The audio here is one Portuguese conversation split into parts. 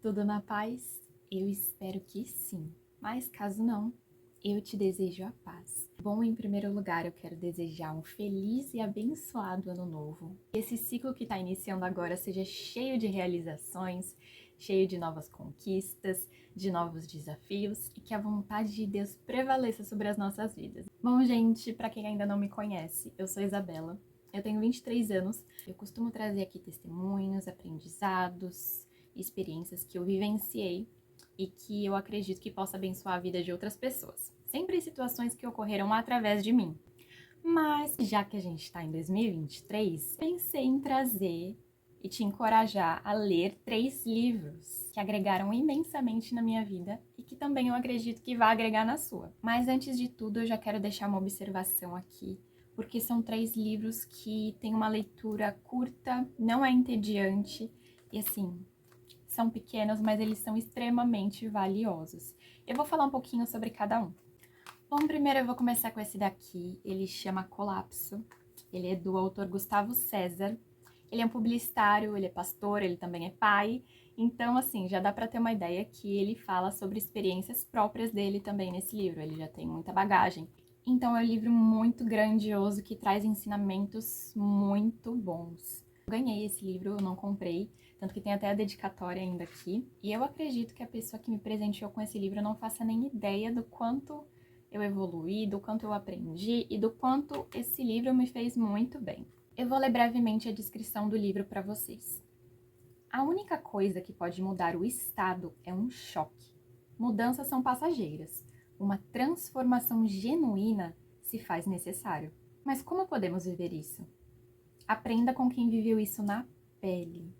Tudo na paz? Eu espero que sim, mas caso não, eu te desejo a paz. Bom, em primeiro lugar, eu quero desejar um feliz e abençoado ano novo. Que esse ciclo que está iniciando agora seja cheio de realizações, cheio de novas conquistas, de novos desafios e que a vontade de Deus prevaleça sobre as nossas vidas. Bom, gente, para quem ainda não me conhece, eu sou Isabela. Eu tenho 23 anos. Eu costumo trazer aqui testemunhos, aprendizados, experiências que eu vivenciei e que eu acredito que possa abençoar a vida de outras pessoas. Sempre em situações que ocorreram através de mim. Mas, já que a gente está em 2023, pensei em trazer e te encorajar a ler 3 livros que agregaram imensamente na minha vida e que também eu acredito que vai agregar na sua. Mas antes de tudo, eu já quero deixar uma observação aqui, porque são 3 livros que têm uma leitura curta, não é entediante e assim, são pequenos, mas eles são extremamente valiosos. Eu vou falar um pouquinho sobre cada um. Bom, primeiro eu vou começar com esse daqui, ele chama Colapso. Ele é do autor Gustavo César. Ele é um publicitário, ele é pastor, ele também é pai. Então, assim, já dá para ter uma ideia que ele fala sobre experiências próprias dele também nesse livro. Ele já tem muita bagagem. Então, é um livro muito grandioso que traz ensinamentos muito bons. Eu ganhei esse livro, eu não comprei, tanto que tem até a dedicatória ainda aqui. E eu acredito que a pessoa que me presenteou com esse livro não faça nem ideia do quanto eu evoluí, do quanto eu aprendi e do quanto esse livro me fez muito bem. Eu vou ler brevemente a descrição do livro para vocês. A única coisa que pode mudar o estado é um choque. Mudanças são passageiras. Uma transformação genuína se faz necessário. Mas como podemos viver isso? Aprenda com quem viveu isso na pele.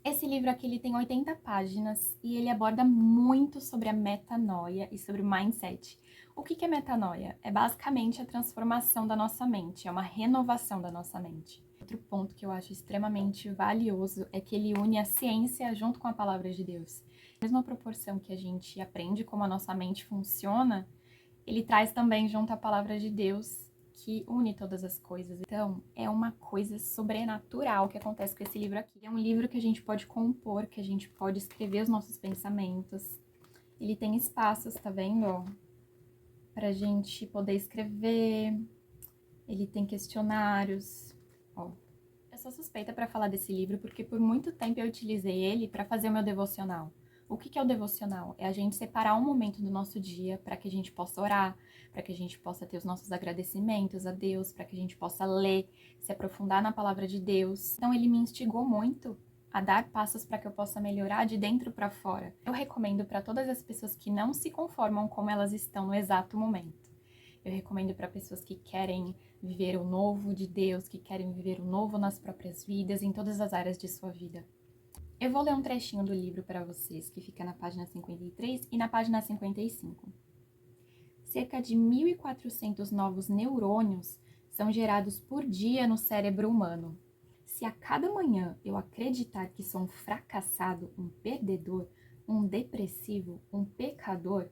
Esse livro aqui ele tem 80 páginas e ele aborda muito sobre a metanoia e sobre o mindset. O que é metanoia? É basicamente a transformação da nossa mente, é uma renovação da nossa mente. Outro ponto que eu acho extremamente valioso é que ele une a ciência junto com a palavra de Deus. Na mesma proporção que a gente aprende como a nossa mente funciona, ele traz também junto a palavra de Deus que une todas as coisas. Então, é uma coisa sobrenatural que acontece com esse livro aqui. É um livro que a gente pode compor, que a gente pode escrever os nossos pensamentos. Ele tem espaços, tá vendo? Pra gente poder escrever. Ele tem questionários. Ó. Eu sou suspeita para falar desse livro porque por muito tempo eu utilizei ele para fazer o meu devocional. O que é o devocional? É a gente separar um momento do nosso dia para que a gente possa orar, para que a gente possa ter os nossos agradecimentos a Deus, para que a gente possa ler, se aprofundar na palavra de Deus. Então ele me instigou muito a dar passos para que eu possa melhorar de dentro para fora. Eu recomendo para todas as pessoas que não se conformam como elas estão no exato momento. Eu recomendo para pessoas que querem viver o novo de Deus, que querem viver o novo nas próprias vidas, em todas as áreas de sua vida. Eu vou ler um trechinho do livro para vocês, que fica na página 53 e na página 55. Cerca de 1.400 novos neurônios são gerados por dia no cérebro humano. Se a cada manhã eu acreditar que sou um fracassado, um perdedor, um depressivo, um pecador,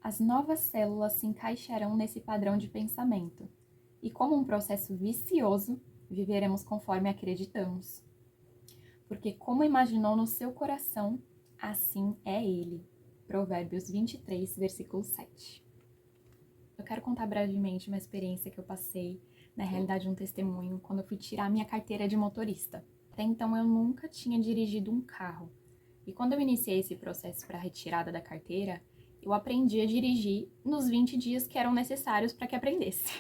as novas células se encaixarão nesse padrão de pensamento. E como um processo vicioso, viveremos conforme acreditamos. Porque como imaginou no seu coração, assim é ele. Provérbios 23, versículo 7. Eu quero contar brevemente uma experiência que eu passei, na realidade um testemunho, quando eu fui tirar minha carteira de motorista. Até então eu nunca tinha dirigido um carro. E quando eu iniciei esse processo para a retirada da carteira, eu aprendi a dirigir nos 20 dias que eram necessários para que aprendesse.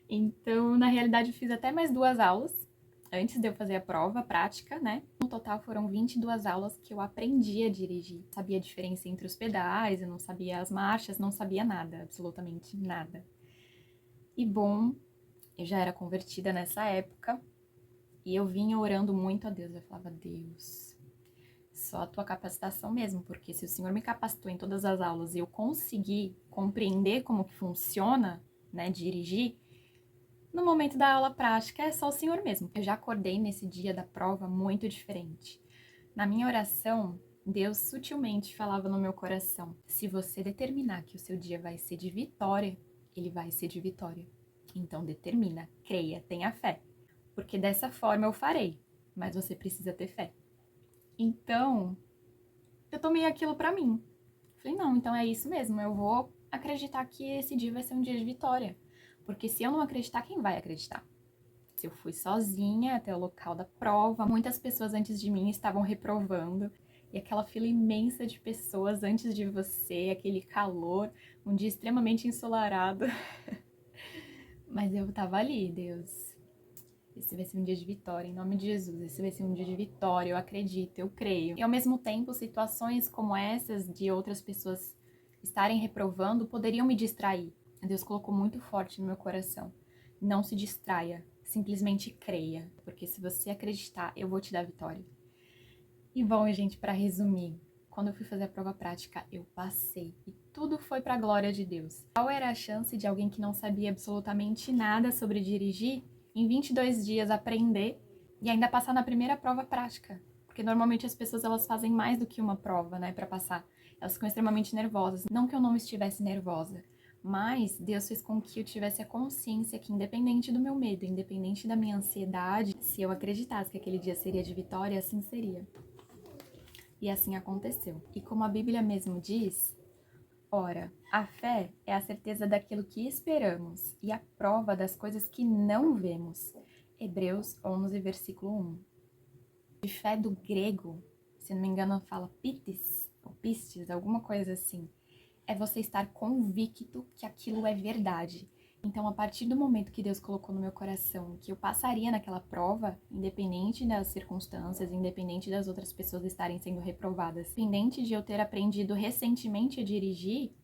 Então, na realidade, eu fiz até mais 2 aulas antes de eu fazer a prova prática, né? No total foram 22 aulas que eu aprendi a dirigir. Sabia a diferença entre os pedais, eu não sabia as marchas, não sabia nada, absolutamente nada. E bom, eu já era convertida nessa época e eu vinha orando muito a Deus. Eu falava, Deus, só a tua capacitação mesmo, porque se o Senhor me capacitou em todas as aulas e eu consegui compreender como que funciona, né, dirigir, no momento da aula prática é só o Senhor mesmo. Eu já acordei nesse dia da prova muito diferente. Na minha oração, Deus sutilmente falava no meu coração: se você determinar que o seu dia vai ser de vitória, ele vai ser de vitória. Então determina, creia, tenha fé. Porque dessa forma eu farei, mas você precisa ter fé. Então, eu tomei aquilo pra mim. Falei, não, então é isso mesmo, eu vou acreditar que esse dia vai ser um dia de vitória. Porque se eu não acreditar, quem vai acreditar? Se eu fui sozinha até o local da prova, muitas pessoas antes de mim estavam reprovando, e aquela fila imensa de pessoas antes de você, aquele calor, um dia extremamente ensolarado. Mas eu tava ali, Deus. Esse vai ser um dia de vitória, em nome de Jesus. Esse vai ser um dia de vitória, eu acredito, eu creio. E ao mesmo tempo, situações como essas de outras pessoas estarem reprovando poderiam me distrair. Deus colocou muito forte no meu coração. Não se distraia, simplesmente creia, porque se você acreditar, eu vou te dar vitória. E bom, gente, para resumir, quando eu fui fazer a prova prática, eu passei e tudo foi para a glória de Deus. Qual era a chance de alguém que não sabia absolutamente nada sobre dirigir, em 22 dias aprender e ainda passar na primeira prova prática? Porque normalmente as pessoas elas fazem mais do que uma prova, né, para passar. Elas ficam extremamente nervosas. Não que eu não estivesse nervosa, mas Deus fez com que eu tivesse a consciência que, independente do meu medo, independente da minha ansiedade, se eu acreditasse que aquele dia seria de vitória, assim seria. E assim aconteceu. E como a Bíblia mesmo diz, ora, a fé é a certeza daquilo que esperamos e a prova das coisas que não vemos. Hebreus 11, versículo 1. De fé do grego, se não me engano fala pistis, ou pistis, alguma coisa assim. É você estar convicto que aquilo é verdade. Então, a partir do momento que Deus colocou no meu coração que eu passaria naquela prova, independente das circunstâncias, independente das outras pessoas estarem sendo reprovadas, independente de eu ter aprendido recentemente a dirigir,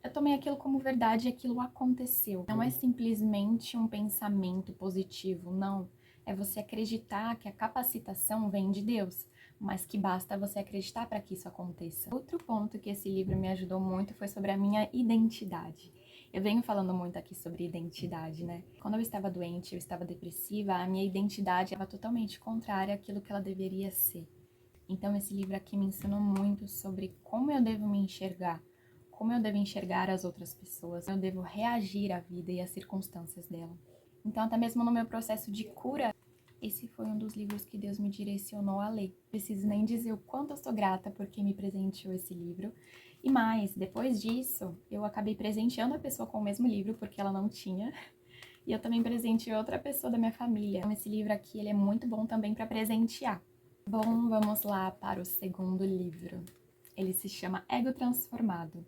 eu tomei aquilo como verdade e aquilo aconteceu. Não é simplesmente um pensamento positivo, não. É você acreditar que a capacitação vem de Deus, mas que basta você acreditar para que isso aconteça. Outro ponto que esse livro me ajudou muito foi sobre a minha identidade. Eu venho falando muito aqui sobre identidade, né? Quando eu estava doente, eu estava depressiva, a minha identidade estava totalmente contrária àquilo que ela deveria ser. Então esse livro aqui me ensinou muito sobre como eu devo me enxergar, como eu devo enxergar as outras pessoas, eu devo reagir à vida e às circunstâncias dela. Então, até mesmo no meu processo de cura, esse foi um dos livros que Deus me direcionou a ler. Preciso nem dizer o quanto eu sou grata porque me presenteou esse livro. E mais, depois disso, eu acabei presenteando a pessoa com o mesmo livro porque ela não tinha. E eu também presenteei outra pessoa da minha família. Então, esse livro aqui, ele é muito bom também para presentear. Bom, vamos lá para o segundo livro. Ele se chama Ego Transformado.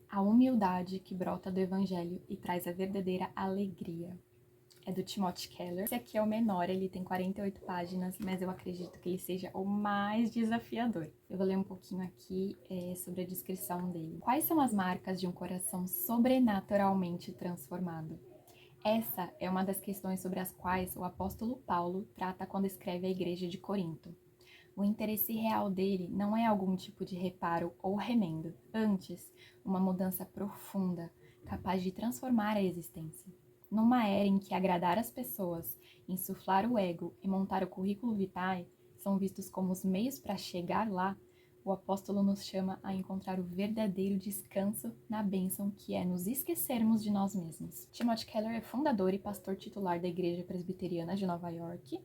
A humildade que brota do Evangelho e traz a verdadeira alegria. É do Timothy Keller. Esse aqui é o menor, ele tem 48 páginas, mas eu acredito que ele seja o mais desafiador. Eu vou ler um pouquinho aqui sobre a descrição dele. Quais são as marcas de um coração sobrenaturalmente transformado? Essa é uma das questões sobre as quais o apóstolo Paulo trata quando escreve à igreja de Corinto. O interesse real dele não é algum tipo de reparo ou remendo, antes, uma mudança profunda, capaz de transformar a existência. Numa era em que agradar as pessoas, insuflar o ego e montar o currículo vitae são vistos como os meios para chegar lá, o apóstolo nos chama a encontrar o verdadeiro descanso na bênção que é nos esquecermos de nós mesmos. Timothy Keller é fundador e pastor titular da Igreja Presbiteriana de Nova York,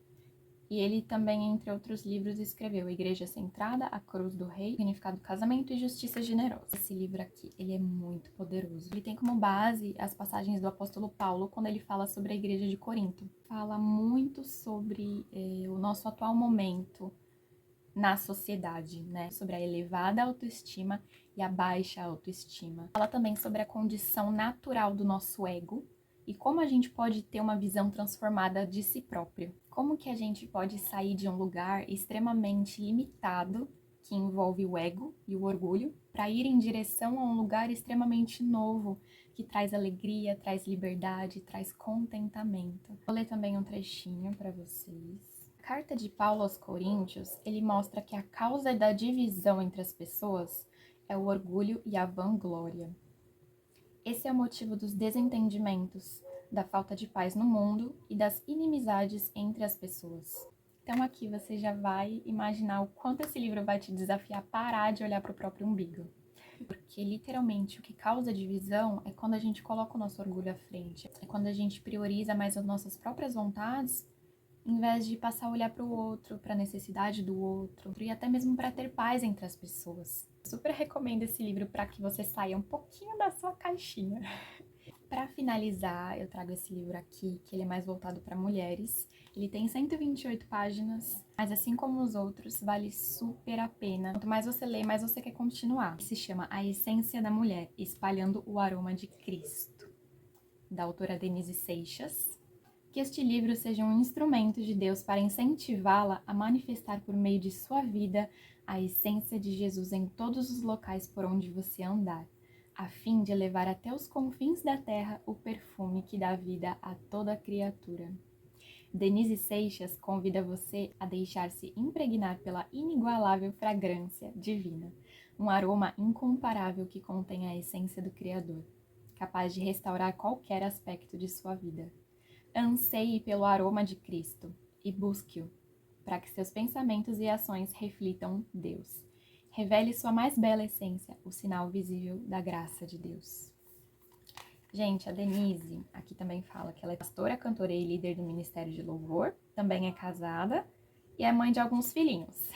e ele também, entre outros livros, escreveu Igreja Centrada, A Cruz do Rei, Significado do Casamento e Justiça Generosa. Esse livro aqui, ele é muito poderoso. Ele tem como base as passagens do apóstolo Paulo, quando ele fala sobre a Igreja de Corinto. Fala muito sobre o nosso atual momento na sociedade, né? Sobre a elevada autoestima e a baixa autoestima. Fala também sobre a condição natural do nosso ego e como a gente pode ter uma visão transformada de si próprio. Como que a gente pode sair de um lugar extremamente limitado, que envolve o ego e o orgulho, para ir em direção a um lugar extremamente novo, que traz alegria, traz liberdade, traz contentamento. Vou ler também um trechinho para vocês. A carta de Paulo aos Coríntios, ele mostra que a causa da divisão entre as pessoas é o orgulho e a vanglória. Esse é o motivo dos desentendimentos, da falta de paz no mundo e das inimizades entre as pessoas. Então aqui você já vai imaginar o quanto esse livro vai te desafiar a parar de olhar para o próprio umbigo. Porque literalmente o que causa divisão é quando a gente coloca o nosso orgulho à frente, é quando a gente prioriza mais as nossas próprias vontades em vez de passar a olhar para o outro, para a necessidade do outro e até mesmo para ter paz entre as pessoas. Super recomendo esse livro para que você saia um pouquinho da sua caixinha. Para finalizar, eu trago esse livro aqui, que ele é mais voltado para mulheres. Ele tem 128 páginas, mas assim como os outros, vale super a pena. Quanto mais você lê, mais você quer continuar. Ele se chama A Essência da Mulher, Espalhando o Aroma de Cristo, da autora Denise Seixas. Que este livro seja um instrumento de Deus para incentivá-la a manifestar por meio de sua vida a essência de Jesus em todos os locais por onde você andar, a fim de levar até os confins da terra o perfume que dá vida a toda criatura. Denise Seixas convida você a deixar-se impregnar pela inigualável fragrância divina, um aroma incomparável que contém a essência do Criador, capaz de restaurar qualquer aspecto de sua vida. Anseie pelo aroma de Cristo e busque-o, para que seus pensamentos e ações reflitam Deus. Revele sua mais bela essência, o sinal visível da graça de Deus. Gente, a Denise aqui também fala que ela é pastora, cantora e líder do Ministério de Louvor, também é casada e é mãe de alguns filhinhos.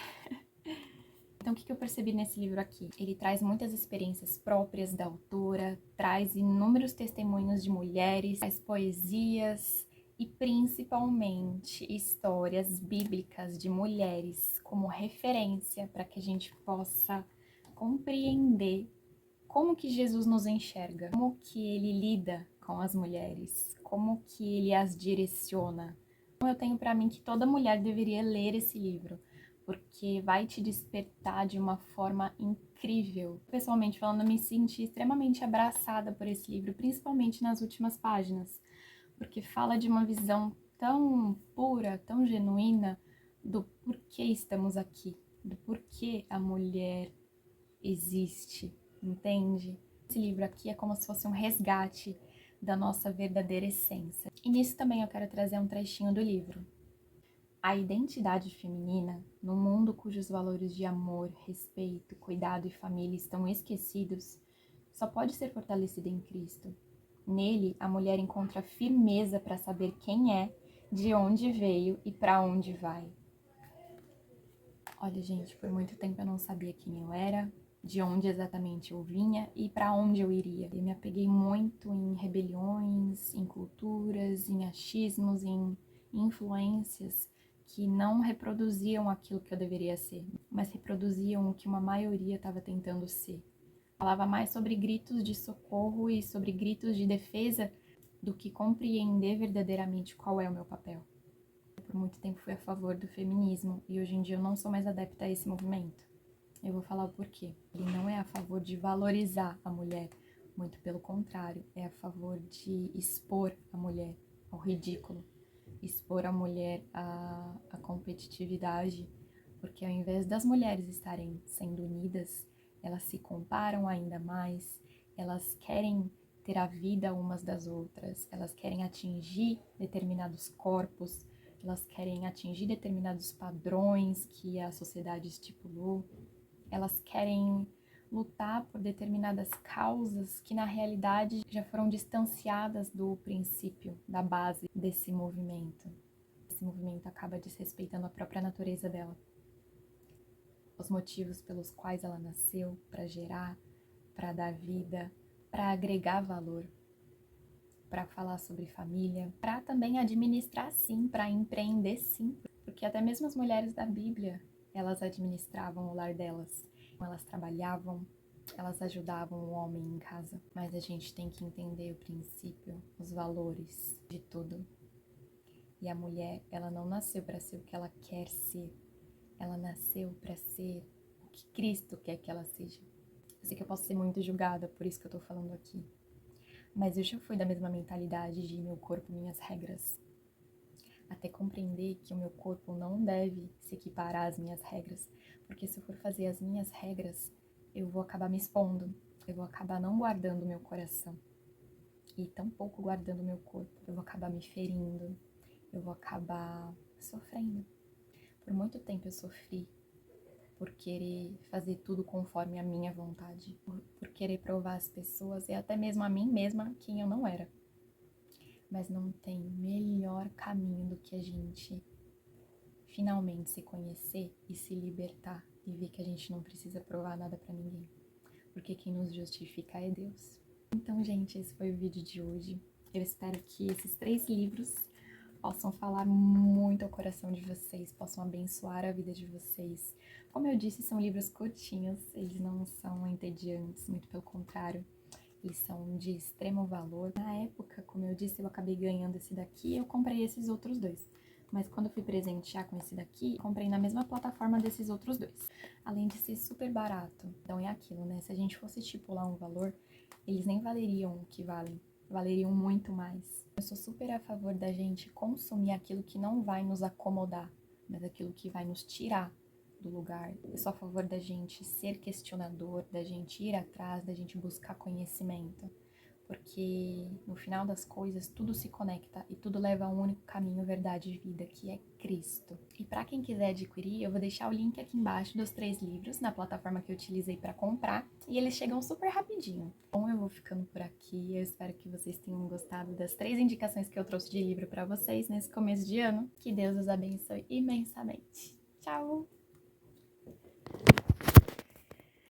Então, o que eu percebi nesse livro aqui? Ele traz muitas experiências próprias da autora, traz inúmeros testemunhos de mulheres, traz poesias e, principalmente, histórias bíblicas de mulheres como referência para que a gente possa compreender como que Jesus nos enxerga, como que ele lida com as mulheres, como que ele as direciona. Então, eu tenho para mim que toda mulher deveria ler esse livro, porque vai te despertar de uma forma incrível. Pessoalmente falando, eu me senti extremamente abraçada por esse livro, principalmente nas últimas páginas, porque fala de uma visão tão pura, tão genuína do porquê estamos aqui, do porquê a mulher existe, entende? Esse livro aqui é como se fosse um resgate da nossa verdadeira essência. E nisso também eu quero trazer um trechinho do livro. A identidade feminina, num mundo cujos valores de amor, respeito, cuidado e família estão esquecidos, só pode ser fortalecida em Cristo. Nele, a mulher encontra firmeza para saber quem é, de onde veio e para onde vai. Olha, gente, por muito tempo eu não sabia quem eu era, de onde exatamente eu vinha e para onde eu iria. Eu me apeguei muito em rebeliões, em culturas, em achismos, em influências que não reproduziam aquilo que eu deveria ser, mas reproduziam o que uma maioria estava tentando ser. Falava mais sobre gritos de socorro e sobre gritos de defesa do que compreender verdadeiramente qual é o meu papel. Por muito tempo fui a favor do feminismo e hoje em dia eu não sou mais adepta a esse movimento. Eu vou falar o porquê. Ele não é a favor de valorizar a mulher, muito pelo contrário, é a favor de expor a mulher ao ridículo, expor a mulher à competitividade, porque ao invés das mulheres estarem sendo unidas, elas se comparam ainda mais, elas querem ter a vida umas das outras, elas querem atingir determinados corpos, elas querem atingir determinados padrões que a sociedade estipulou, elas querem lutar por determinadas causas que na realidade já foram distanciadas do princípio, da base desse movimento. Esse movimento acaba desrespeitando a própria natureza dela. Os motivos pelos quais ela nasceu, para gerar, para dar vida, para agregar valor, para falar sobre família, para também administrar sim, para empreender sim, porque até mesmo as mulheres da Bíblia, elas administravam o lar delas, elas trabalhavam, elas ajudavam o homem em casa, mas a gente tem que entender o princípio, os valores de tudo. E a mulher, ela não nasceu para ser o que ela quer ser, ela nasceu para ser o que Cristo quer que ela seja. Eu sei que eu posso ser muito julgada, por isso que eu tô falando aqui. Mas eu já fui da mesma mentalidade de meu corpo, minhas regras. Até compreender que o meu corpo não deve se equiparar às minhas regras. Porque se eu for fazer as minhas regras, eu vou acabar me expondo. Eu vou acabar não guardando o meu coração. E tampouco guardando o meu corpo. Eu vou acabar me ferindo. Eu vou acabar sofrendo. Por muito tempo eu sofri por querer fazer tudo conforme a minha vontade, por querer provar às pessoas e até mesmo a mim mesma quem eu não era. Mas não tem melhor caminho do que a gente finalmente se conhecer e se libertar e ver que a gente não precisa provar nada pra ninguém, porque quem nos justifica é Deus. Então, gente, esse foi o vídeo de hoje. Eu espero que esses 3 livros possam falar muito ao coração de vocês, possam abençoar a vida de vocês. Como eu disse, são livros curtinhos, eles não são entediantes, muito pelo contrário, eles são de extremo valor. Na época, como eu disse, eu acabei ganhando esse daqui e eu comprei esses outros 2. Mas quando eu fui presentear com esse daqui, comprei na mesma plataforma desses outros 2. Além de ser super barato. Então é aquilo, né? Se a gente fosse estipular um valor, eles nem valeriam o que valem. Valeriam muito mais. Eu sou super a favor da gente consumir aquilo que não vai nos acomodar, mas aquilo que vai nos tirar do lugar. Eu sou a favor da gente ser questionador, da gente ir atrás, da gente buscar conhecimento. Porque no final das coisas tudo se conecta e tudo leva a um único caminho, verdade e vida, que é Cristo. E para quem quiser adquirir, eu vou deixar o link aqui embaixo dos 3 livros na plataforma que eu utilizei para comprar e eles chegam super rapidinho. Bom, eu vou ficando por aqui. Eu espero que vocês tenham gostado das 3 indicações que eu trouxe de livro para vocês nesse começo de ano. Que Deus os abençoe imensamente. Tchau!